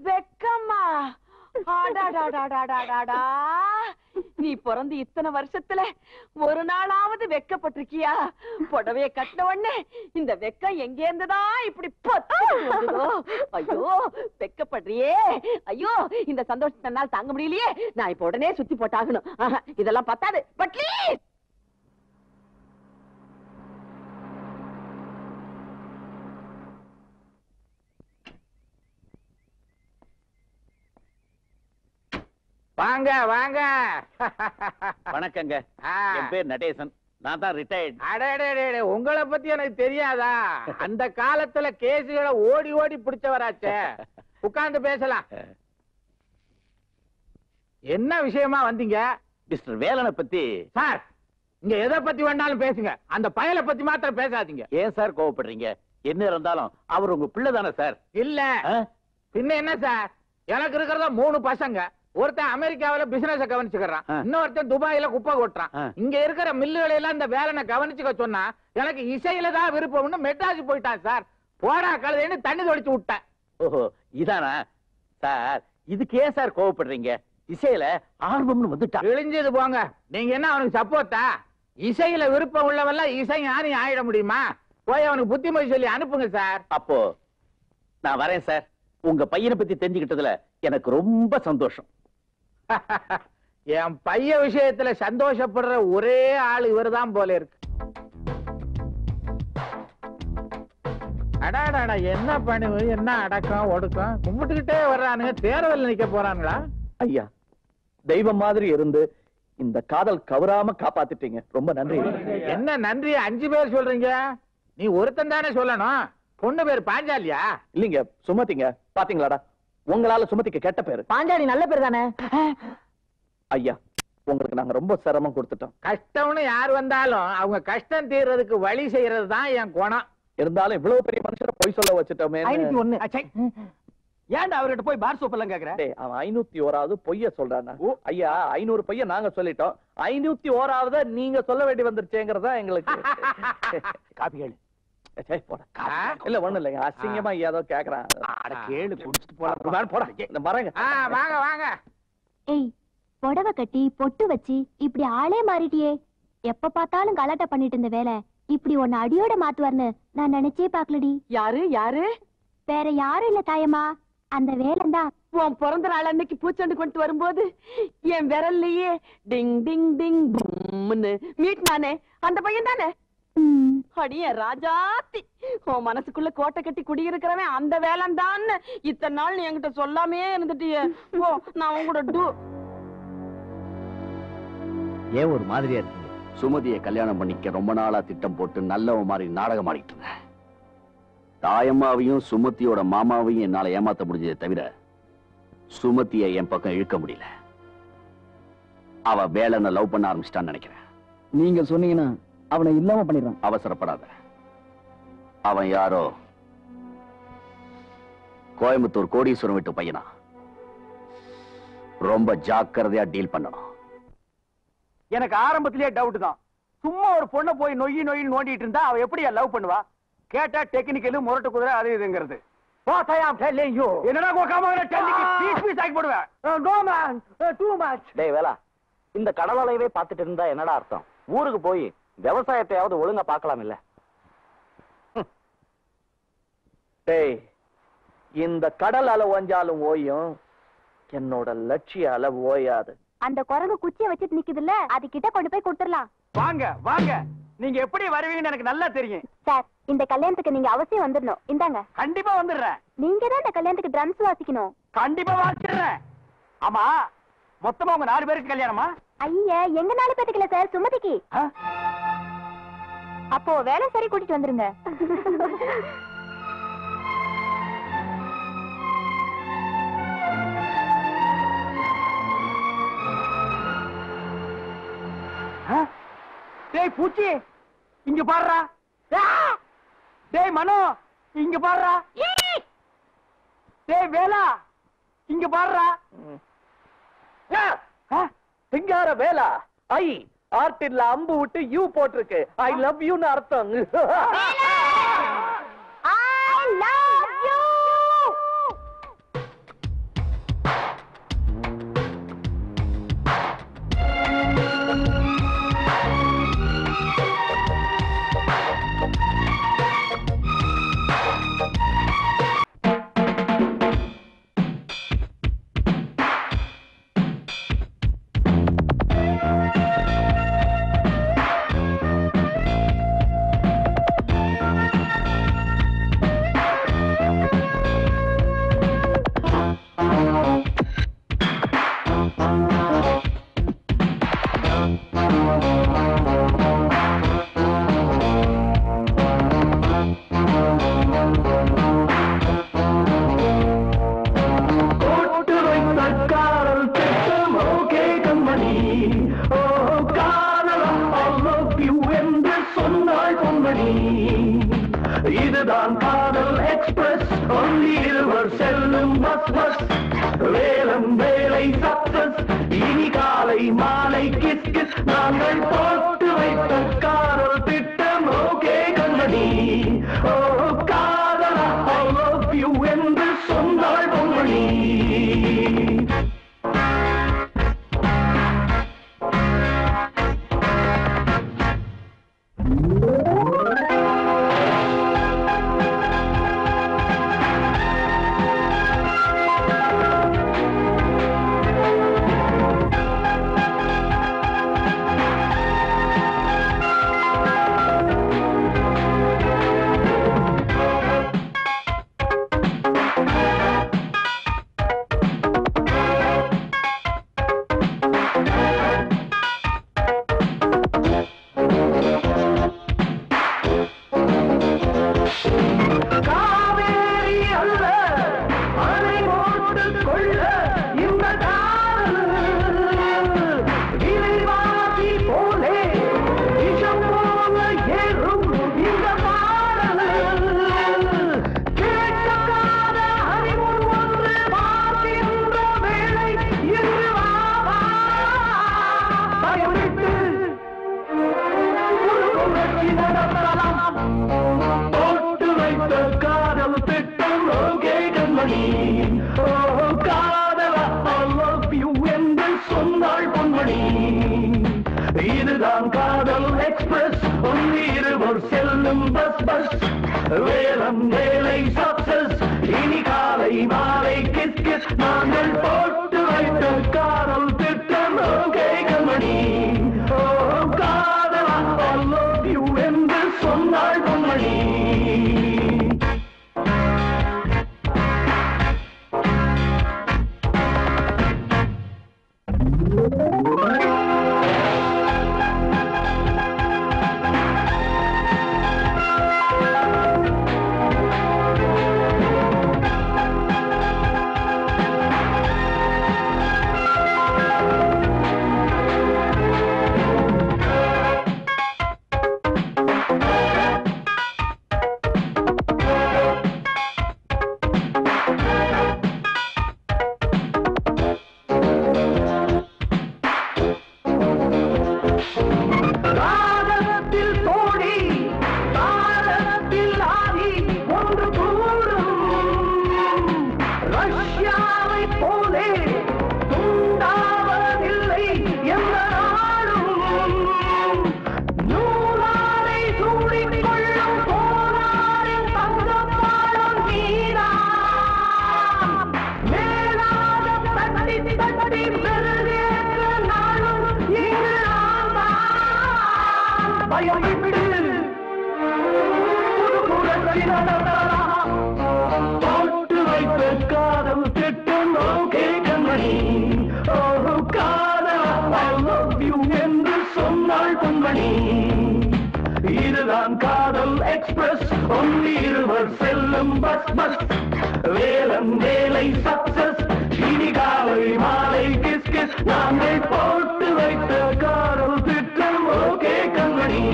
வெக்கமா? நீ பிறந்து இத்தனை வருஷத்துல ஒரு நாளாவது வெக்கப்பட்டிருக்கியா? புடவைய கட்டின உடனே இந்த வெக்கம் எங்க இருந்துதான் இப்படி ஐயோ வெக்கப்படுறியே. ஐயோ இந்த சந்தோஷத்தை என்னால் தாங்க முடியலையே. நான் இப்ப உடனே சுத்தி போட்டாகணும். இதெல்லாம் பத்தாது. பட்லி வாங்க வாங்க. வணக்கங்க. என் பேர் நடேசன். நான் தான் ரிட்டையர்ட். அடே உங்களை பத்தி எனக்கு தெரியாதா? அந்த காலத்துல கேசுகளை ஓடி ஓடி பிடிச்சவராச்சே. உட்கார்ந்து பேசலாம். என்ன விஷயமா வந்தீங்க? மிஸ்டர் வேலனை பத்தி. சார் இங்க எதை பத்தி வேண்டாலும் பேசுங்க, அந்த பயலை பத்தி மாத்திரம் பேசாதீங்க. ஏன் சார் கோவப்படுறீங்க? என்ன இருந்தாலும் அவர் உங்க பிள்ளை தானே சார்? இல்ல பின்ன என்ன சார், எனக்கு இருக்கிறதா 3 பசங்க. ஒருத்தன் அமெரிக்காவில பிசினஸ் கவனிச்சுக்கிறான், இன்னொருத்தன் துபாயில குப்பை கொட்டுறான். இங்க இருக்கிற மில்லுகளை எல்லாம் இந்த வேலை கவனிச்சுக்க சொன்னா எனக்கு இசையில தான் விருப்பம்னு மெட்ராஸ் போயிட்டான் சார். போடா கழுதைன்னு தண்ணி தொளிச்சு விட்டேன். ஓஹோ இதானா சார்? இதுக்கு ஏன் சார் கோவப்படுறீங்க? இசையில ஆர்வம்னு வந்துட்டா இழிஞ்சது போங்க. நீங்க என்ன அவனுக்கு சப்போர்ட்டா? இசையில விருப்பம் உள்ளவெல்லாம் இசை ஞானி ஆயிட முடியுமா? போய் அவனுக்கு புத்திமதி சொல்லி அனுப்புங்க சார். அப்போ நான் வரேன் சார். உங்க பையனை பத்தி தெரிஞ்சுக்கிட்டதுல எனக்கு ரொம்ப சந்தோஷம். என் பைய விஷயத்துல சந்தோஷப்படுற ஒரே ஆள் இவர்தான் போல இருக்கு. அடாடா என்ன பணிவு, என்ன அடக்கம் ஒடுக்கம். கும்பிட்டுக்கிட்டே வர்றானுங்க. தேர்தல் நிக்க போறானுங்களா? ஐயா தெய்வம் மாதிரி இருந்து இந்த காதல் கவராம காப்பாத்திட்டீங்க. ரொம்ப நன்றி. என்ன நன்றி 5 பேர் சொல்றீங்க? நீ ஒருத்தன் தானே சொல்லணும். பொண்ணு பேர் பாஞ்சாலியா? இல்லீங்க சுமதிங்க. பாத்தீங்களாடா, உங்களால சுமதிக்கு கெட்ட பேரு. பாஞ்சாலி நல்ல பேர் தானே. ஐயா உங்களுக்கு நாங்க ரொம்ப சிரமம் கொடுத்துட்டோம். கஷ்டம்னு யார் வந்தாலும் அவங்க கஷ்டம் தீர்றதுக்கு வழி செய்யறது தான் என் குணம். இருந்தாலும் இவ்வளவு பெரிய மனுஷரை போய் சொல்ல வச்சுட்டோமே. 501. ஏன்டா அவர்கிட்ட போய் பார் சோப் எல்லாம் கேக்குறேன்? அவன் 501வது பொய்ய சொல்றானா? ஐயா 500 பொய்ய நாங்க சொல்லிட்டோம். 501வது நீங்க சொல்ல வேண்டி வந்துருச்சேங்கிறதா எங்களுக்கு. காப்பிகள் இல்ல ஒண்ணு இல்லைங்க, அசிங்கமா ஏதோ கேக்குறான். கேளு குடிச்சிட்டு போலாம். போடா இந்த மரங்க. வாங்க வாங்க. ஏய் புடவை கட்டி பொட்டு வச்சு இப்படி ஆளே மாறிட்டியே. எப்ப பார்த்தாலும் கலாட்டா பண்ணிட்டு இருந்த வேலை இப்படி ஒன்னு அடியோட மாத்துவார்னு நான் நினைச்சே பாக்கலடி. யாரு யாரு? வேற யாரும் இல்ல தாயம்மா, அந்த வேலைதான். உன் பிறந்த நாள் அன்னைக்கு பூச்செண்டு கொண்டு வரும்போது என் விரல்லையே டிங் டிங் டிங் மீட் நானே அந்த பையன் தானே? அடிய ராஜாத்தி, உன் மனசுக்குள்ள கோட்டை கட்டி குடியிருக்கிறவன் அந்த வேலை தான். இத்தனை நாள் நீ என்கிட்ட சொல்லாமே இருந்துட்டியே. ஓ நான் உங்களோட டூ. ஏன் ஒரு மாதிரியா இருக்கீங்க? சுமதியை கல்யாணம் பண்ணிக்க ரொம்ப நாளா திட்டம் போட்டு நல்லவ மாதிரி நாடகம் ஆடிட்டு இருந்தேன். தாயம்மாவையும் சுமதியோட மாமாவையும் என்னால ஏமாத்த முடிஞ்சதை தவிர சுமதியை என் பக்கம் இழுக்க முடியல. அவ வேலைன்னு லவ் பண்ண ஆரம்பிச்சிட்டான்னு நினைக்கிறேன். நீங்க சொன்னீங்கன்னா அவனை இல்லாம பண்ணிடுறான். அவசரப்படாத. அவன் யாரோ கோயம்புத்தூர் கோடீஸ்வரம் விட்டு பையனா. ரொம்ப ஜாக்கிரதையா டீல் பண்ணணும். எனக்கு ஆரம்பத்திலேயே டவுட் தான். சும்மா ஒரு பொண்ணை போய் நொய்யி நொய்யி நோண்டிட்டு இருந்தா அவ எப்படி லவ் பண்ணுவா? கேட்டா டெக்னிக்கலு முரட்டு குதிரை அது இதுங்கிறது. என்னடா வேலா, இந்த கடலலையவே பார்த்துட்டு இருந்தா என்னடா அர்த்தம்? ஊருக்கு போய் விவசாயத்தையாவது ஒழுங்கா பார்க்கலாம் இல்ல? டேய், இந்த கடல் அலை ஓஞ்சாலும் ஓயும், என்னோட லட்சிய அலை ஓயாது. அந்த குரங்கு குச்சியை வச்சுட்டு நிக்குதுல்ல, அது கிட்ட கொண்டு போய் கொடுத்துடலாம். வாங்க வாங்க, நீங்க எப்படி வருவீங்கன்னு எனக்கு நல்லா தெரியும். சார், இந்த கல்யாணத்துக்கு நீங்க அவசியம் வந்துடணும். இந்தாங்க. கண்டிப்பா வந்துடுறேன். நீங்க தான் இந்த கல்யாணத்துக்கு ட்ரம்ஸ் வாசிக்கணும். கண்டிப்பா வாசிடுறேன். ஆமா, மொத்தமா உங்க 4 பேருக்கு கல்யாணமா? ஐயா, எங்க 4 பேத்துக்கு இல்ல சார், சுமதிக்கு. அப்போ வேலை சரி கூட்டிட்டு வந்துருங்க. டேய் பூச்சி, இங்க பாருடா. டேய் மனோ, இங்க பாருடா. டேய் வேலா, இங்க பாருடா. சிங்கார வேலா, ஐ ஆர்டின்ல அம்பு விட்டு யூ போட்டிருக்கு. ஐ லவ் யூன்னு அர்த்தம். I love you. இதுதான் காதல் எக்ஸ்பிரஸ் ஒன்லி இருவர் செல்லும் பஸ் பஸ் வேலம் வேலை சக்சஸ் இனி காலை மாலை கிஸ் கிஸ் நாங்கள் போட்டு வைத்த காதல் திட்டம் ஓகே கண்மணி ஓ காதலா ஐ லவ் யூ என்று சொன்னாள் பொன்மணி இதுதான் காதல் எக்ஸ்பிரஸ் ஒன்லி இருவர் செல்லும் பஸ் பஸ் வேலம் வேலை சக்சஸ் இனி காலை மாலை கிஸ் கிஸ் நாங்கள் போட்டு வைத்த காதல் திட்டம் ஓகே கண்மணி ஓ காதலா ஐ லவ் யூ என்று சொன்னாள் பொன்மணி போட்டு வைத்த காதல் திட்டம் ஓகே கண்மணி ஓ காதல் ஐ லவ் யூ என்று சொன்னாள் பொன்மணி இதுதான் காதல் எக்ஸ்பிரஸ் ஒன்லி இருவர் செல்லும் பஸ் பஸ் வேலம் வேலை சக்சஸ் இனி காலை மாலை கிஸ் கிஸ் நாங்கள் போட்டு வைத்த காதல் திட்டம் ஓகே கண்மணி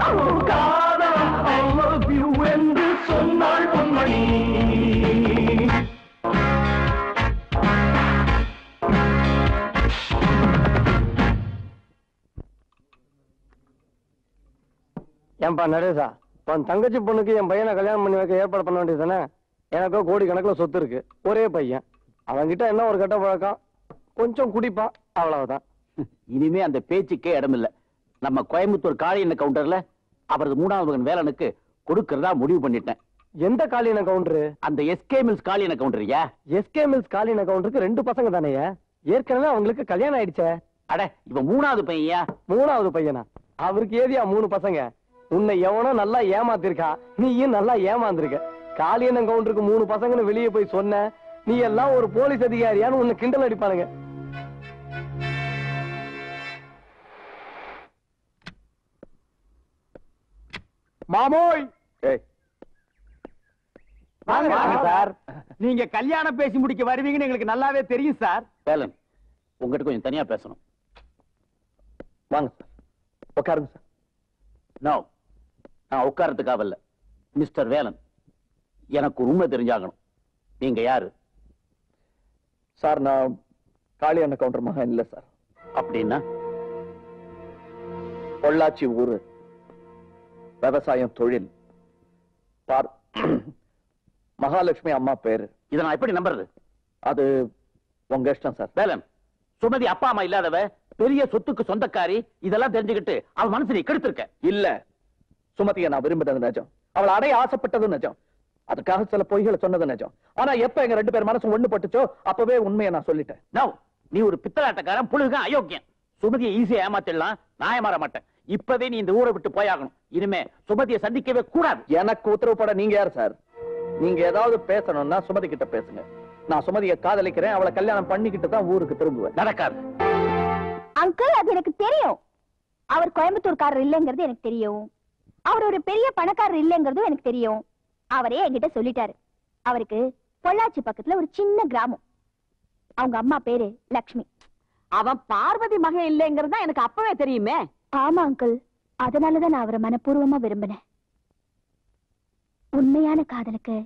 ஓ காதல் ஐ லவ் யூ என்று சொன்னாள் பொன்மணி ஏன்பா நடேசா உன் தங்கச்சி பொண்ணுக்கு என் பையனை கல்யாணம் பண்ணி வைக்க ஏற்பாடு பண்ண வேண்டியது தானே? எனக்கோ கோடி கணக்குல சொத்து இருக்கு, ஒரே பையன். அவன்கிட்ட என்ன ஒரு கெட்ட பழக்கம், கொஞ்சம் குடிப்பான், அவ்வளவுதான். இனிமே அந்த பேச்சுக்கே இடமில்ல. நம்ம கோயம்புத்தூர் காளியண்ண கவுண்டர்ல அவரது மூணாவது மகன் வேலனுக்கு கொடுக்கறதா முடிவு பண்ணிட்டேன். எந்த காளியண்ண கவுண்டரு? அந்த SK mills Kaliyanna கவுண்டரியா? SK mills Kaliyanna கவுண்டருக்கு 2 பசங்க தானேயா? ஏற்கனவே அவங்களுக்கு கல்யாணம் ஆயிடுச்சே. அட இவன் மூணாவது பையன். மூணாவது பையனா? அவருக்கு ஏதியா 3 பசங்க? உன்னை எவனோ நல்லா ஏமாத்திருக்கா, நீயும் நல்லா ஏமாந்திருக்க. காளியண்ணன் கவுண்டருக்கு 3 பசங்கன்னு வெளியே போய் சொன்ன, நீ எல்லாம் ஒரு போலீஸ் அதிகாரியான்னு உன்னை கிண்டல் அடிப்பானுங்க. மாமோய் வாங்க சார். நீங்க கல்யாணம் பேசி முடிக்க வருவீங்கன்னு எங்களுக்கு நல்லாவே தெரியும் சார். வேலன், உங்ககிட்ட கொஞ்சம் தனியா பேசணும். வாங்க சார், உட்காருங்க சார். நோ, நான் உட்காரத்துக்காக இல்ல, மிஸ்டர் வேலன், எனக்கு ஒரு உண்மை தெரிஞ்சாகணும். நீங்க யாரு? சார், நான் காளியண்ண கவுண்டர் மகன் இல்ல சார். அப்படின்னா பொள்ளாச்சி ஊரு, விவசாயம், தொழில். மகாலட்சுமி அம்மா பேரு. இதை நான் எப்படி நம்புறது? அது உங்க இஷ்டம் சார். வேலன், சுமதி அப்பா அம்மா இல்லாதவ, பெரிய சொத்துக்கு சொந்தக்காரி. இதெல்லாம் தெரிஞ்சுக்கிட்டு அவள் மனசு நீ கெடுத்திருக்க. இல்ல, சுமதியை நான் விரும்பினது நிஜம். அவளை அடைய ஆசைப்பட்டதும் நிஜம். அதுக்காக சில பொய்களை சொன்னது நிஜம். ஆனா எப்ப எங்க 2 பேர் மனசும் ஒண்ணு பட்டுச்சோ அப்பவே உண்மையை நான் சொல்லிட்டேன். நோ, நீ ஒரு பித்தலாட்டக்காரன், புழுக, அயோக்கியம். சுமதியை ஈஸியா ஏமாத்திடலாம், நான் ஏமாற மாட்டேன். இப்பவே நீ இந்த ஊரை விட்டு போயாகணும். இனிமே சுமதியை சந்திக்கவே கூடாது. எனக்கு உத்தரவு போட நீங்க யார் சார்? நீங்க ஏதாவது பேசணும்னா சுமதி கிட்ட பேசுங்க. நான் சுமதியை காதலிக்கிறேன், அவளை கல்யாணம் பண்ணிக்கிட்டு தான் ஊருக்கு திரும்புவேன். நடக்காது. அங்கிள், அது எனக்கு தெரியும். அவர் கோயம்புத்தூர்காரர் இல்லைங்கிறது எனக்கு தெரியும். அவர் ஒரு பெரிய பணக்காரர் இல்லைங்கிறதும் எனக்கு தெரியும். அவரே என்கிட்ட சொல்லிட்டாரு. அவருக்கு பொள்ளாச்சி பக்கத்துல ஒரு சின்ன கிராமம். அவங்க அம்மா பேரு லக்ஷ்மி. அவன் பார்வதி மகன் இல்லைங்கிறது தான் எனக்கு அப்பவே தெரியுமே. ஆமா அங்கிள், அதனாலதான் நான் அவரை மனப்பூர்வமா விரும்பினேன். உண்மையான காதலுக்கு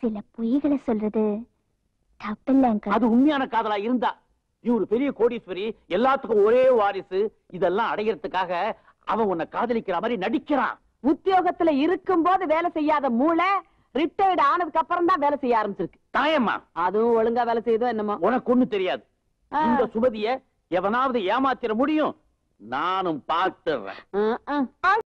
சில பொய்களை சொல்றது தப்பில்லை அங்கிள். அது உண்மையான காதலா இருந்தா நீ ஒரு பெரிய கோடீஸ்வரி, எல்லாத்துக்கும் ஒரே வாரிசு. இதெல்லாம் அடையறதுக்காக அவன் உன்னை காதலிக்கிற மாதிரி நடிக்கிறான். உத்தியோகத்துல இருக்கும் போது வேலை செய்யாத மூளை ரிட்டையர்ட் ஆனதுக்கு அப்புறம் தான் வேலை செய்ய ஆரம்பிச்சிருக்கு. தாயம்மா, அதுவும் ஒழுங்கா வேலை செய்தோ என்னமோ. உனக்கு ஒண்ணு தெரியாது. இந்த சுமதிய எவனாவது ஏமாத்திர முடியும். நானும் பார்த்துறேன்.